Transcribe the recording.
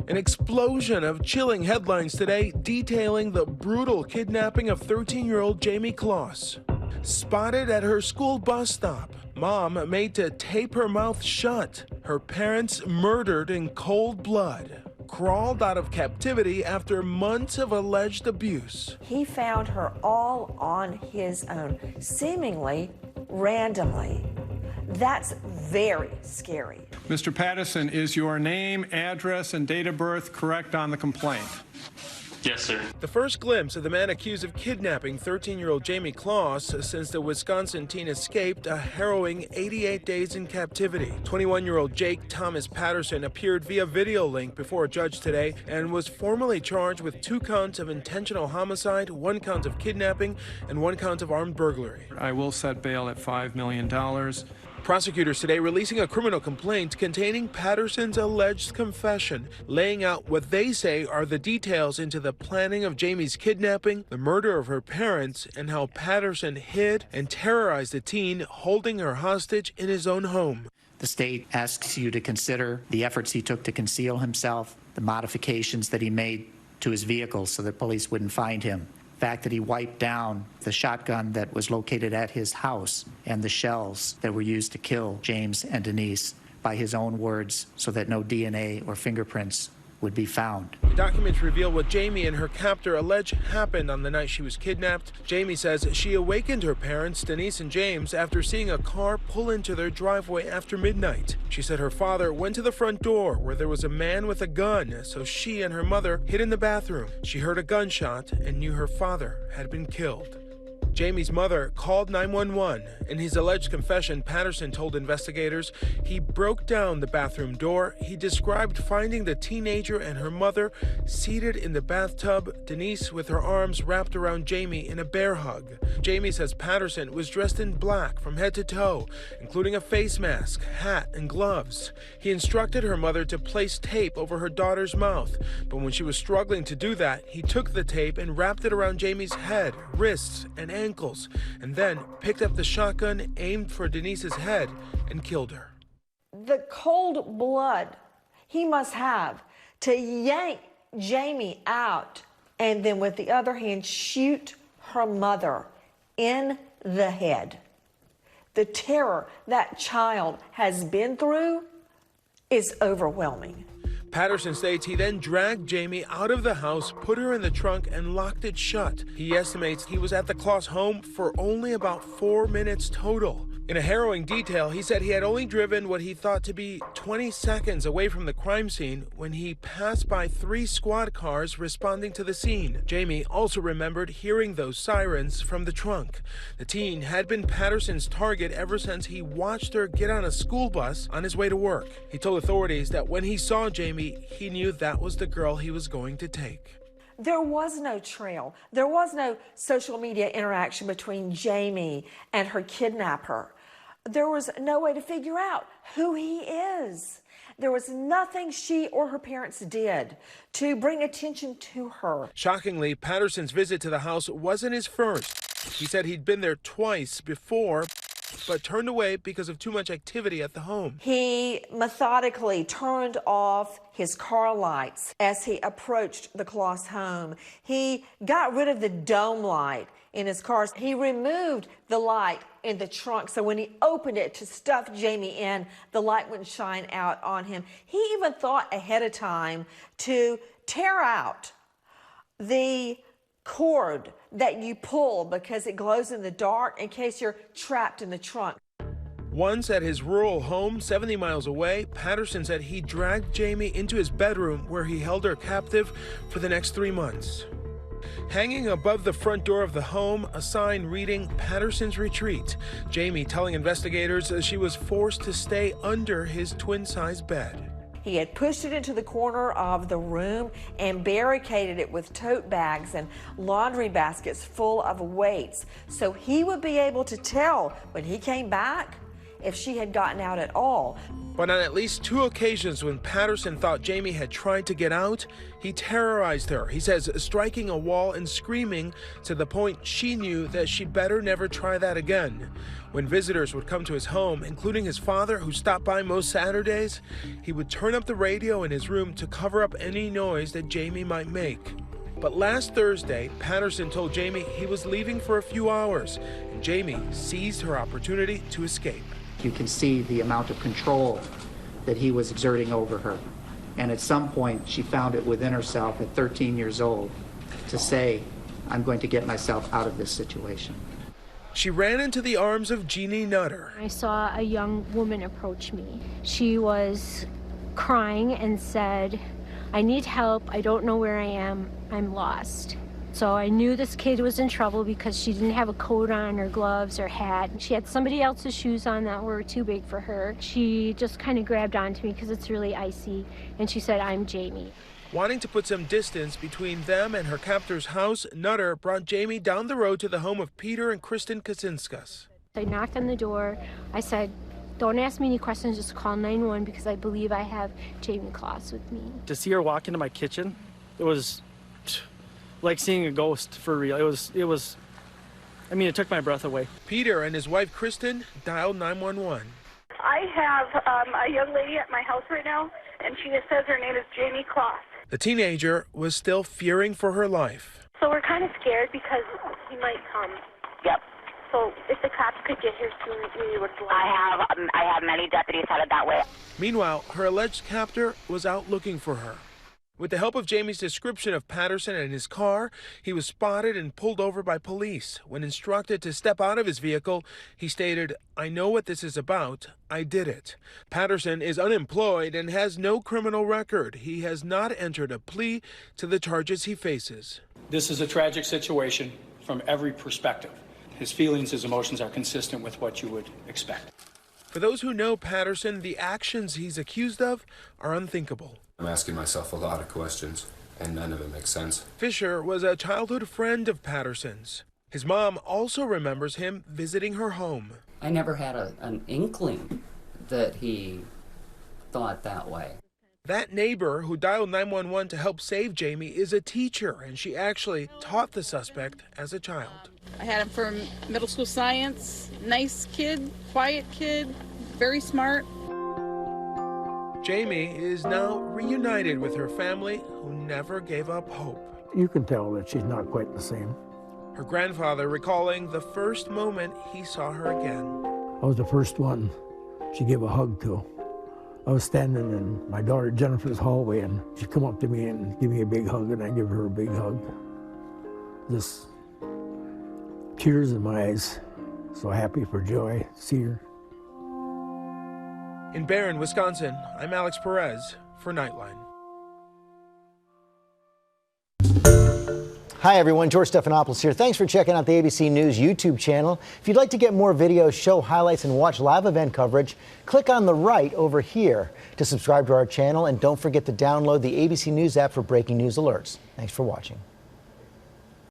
An explosion of chilling headlines today detailing the brutal kidnapping of 13-year-old Jayme Closs. Spotted at her school bus stop, mom made to tape her mouth shut. Her parents murdered in cold blood. Crawled out of captivity after months of alleged abuse. He found her all on his own, seemingly randomly. That's very scary. Mr. Patterson, is your name, address, and date of birth correct on the complaint? Yes, sir. The first glimpse of the man accused of kidnapping 13-year-old Jayme Closs since the Wisconsin teen escaped a harrowing 88 days in captivity. 21-year-old Jake Thomas Patterson appeared via video link before a judge today and was formally charged with 2 counts of intentional homicide, 1 count of kidnapping, and 1 count of armed burglary. I will set bail at $5 million. Prosecutors today releasing a criminal complaint containing Patterson's alleged confession, laying out what they say are the details into the planning of Jayme's kidnapping, the murder of her parents, and how Patterson hid and terrorized the teen, holding her hostage in his own home. The state asks you to consider the efforts he took to conceal himself, the modifications that he made to his vehicle so that police wouldn't find him, the fact that he wiped down the shotgun that was located at his house and the shells that were used to kill James and Denise by his own words so that no DNA or fingerprints would be found. The documents reveal what Jayme and her captor allege happened on the night she was kidnapped. Jayme says she awakened her parents, Denise and James, after seeing a car pull into their driveway after midnight. She said her father went to the front door where there was a man with a gun, so she and her mother hid in the bathroom. She heard a gunshot and knew her father had been killed. Jayme's mother called 911. In his alleged confession, Patterson told investigators he broke down the bathroom door. He described finding the teenager and her mother seated in the bathtub, Denise with her arms wrapped around Jayme in a bear hug. Jayme says Patterson was dressed in black from head to toe, including a face mask, hat, and gloves. He instructed her mother to place tape over her daughter's mouth, but when she was struggling to do that, he took the tape and wrapped it around Jayme's head, wrists, and ankles, and then picked up the shotgun, aimed for Denise's head, and killed her. The cold blood he must have to yank Jayme out and then with the other hand shoot her mother in the head. The terror that child has been through is overwhelming. Patterson states he then dragged Jayme out of the house, put her in the trunk, and locked it shut. He estimates he was at the Closs home for only about 4 minutes total. In a harrowing detail, he said he had only driven what he thought to be 20 seconds away from the crime scene when he passed by 3 squad cars responding to the scene. Jayme also remembered hearing those sirens from the trunk. The teen had been Patterson's target ever since he watched her get on a school bus on his way to work. He told authorities that when he saw Jayme, he knew that was the girl he was going to take. There was no trail. There was no social media interaction between Jayme and her kidnapper. There was no way to figure out who he is. There was nothing she or her parents did to bring attention to her. Shockingly, Patterson's visit to the house wasn't his first. He said he'd been there twice before, but turned away because of too much activity at the home. He methodically turned off his car lights as he approached the Closs home. He got rid of the dome light in his car. He removed the light in the trunk, so when he opened it to stuff Jayme in, the light wouldn't shine out on him. He even thought ahead of time to tear out the cord that you pull because it glows in the dark in case you're trapped in the trunk. Once at his rural home 70 miles away, Patterson said he dragged Jayme into his bedroom where he held her captive for the next 3 months. Hanging above the front door of the home, a sign reading Patterson's Retreat. Jayme telling investigators that she was forced to stay under his twin-size bed. He had pushed it into the corner of the room and barricaded it with tote bags and laundry baskets full of weights, so he would be able to tell when he came back if she had gotten out at all. But on at least 2 occasions when Patterson thought Jayme had tried to get out, he terrorized her. He says striking a wall and screaming to the point she knew that she better never try that again. When visitors would come to his home, including his father, who stopped by most Saturdays, he would turn up the radio in his room to cover up any noise that Jayme might make. But last Thursday, Patterson told Jayme he was leaving for a few hours, and Jayme seized her opportunity to escape. You can see the amount of control that he was exerting over her. And at some point, she found it within herself at 13 years old to say, I'm going to get myself out of this situation. She ran into the arms of Jeannie Nutter. I saw a young woman approach me. She was crying and said, I need help. I don't know where I am. I'm lost. So I knew this kid was in trouble because she didn't have a coat on or gloves or hat. She had somebody else's shoes on that were too big for her. She just kind of grabbed onto me because it's really icy, and she said, I'm Jayme. Wanting to put some distance between them and her captor's house, Nutter brought Jayme down the road to the home of Peter and Kristen Kacinskas. I knocked on the door. I said, don't ask me any questions, just call 911 because I believe I have Jayme Closs with me. To see her walk into my kitchen, it was like seeing a ghost for real. It was, I mean, it took my breath away. Peter and his wife Kristen dialed 911. I have a young lady at my house right now, and she just says her name is Jayme Closs. The teenager was still fearing for her life. So we're kind of scared because he might come. Yep. So if the cops could get here soon, we would like. I have many deputies headed that way. Meanwhile, her alleged captor was out looking for her. With the help of Jayme's description of Patterson and his car, he was spotted and pulled over by police. When instructed to step out of his vehicle, he stated, I know what this is about. I did it. Patterson is unemployed and has no criminal record. He has not entered a plea to the charges he faces. This is a tragic situation from every perspective. His feelings, his emotions are consistent with what you would expect. For those who know Patterson, the actions he's accused of are unthinkable. I'm asking myself a lot of questions, and none of it makes sense. Fisher was a childhood friend of Patterson's. His mom also remembers him visiting her home. I never had an inkling that he thought that way. That neighbor who dialed 911 to help save Jayme is a teacher, and she actually taught the suspect as a child. I had him for middle school science. Nice kid, quiet kid, very smart. Jayme is now reunited with her family, who never gave up hope. You can tell that she's not quite the same. Her grandfather recalling the first moment he saw her again. I was the first one she gave a hug to. I was standing in my daughter Jennifer's hallway, and she'd come up to me and give me a big hug, and I give her a big hug. Just tears in my eyes. So happy for joy to see her. In Barron, Wisconsin, I'm Alex Perez for Nightline. Hi everyone, George Stephanopoulos here. Thanks for checking out the ABC News YouTube channel. If you'd like to get more videos, show highlights, and watch live event coverage, click on the right over here to subscribe to our channel, and don't forget to download the ABC News app for breaking news alerts. Thanks for watching.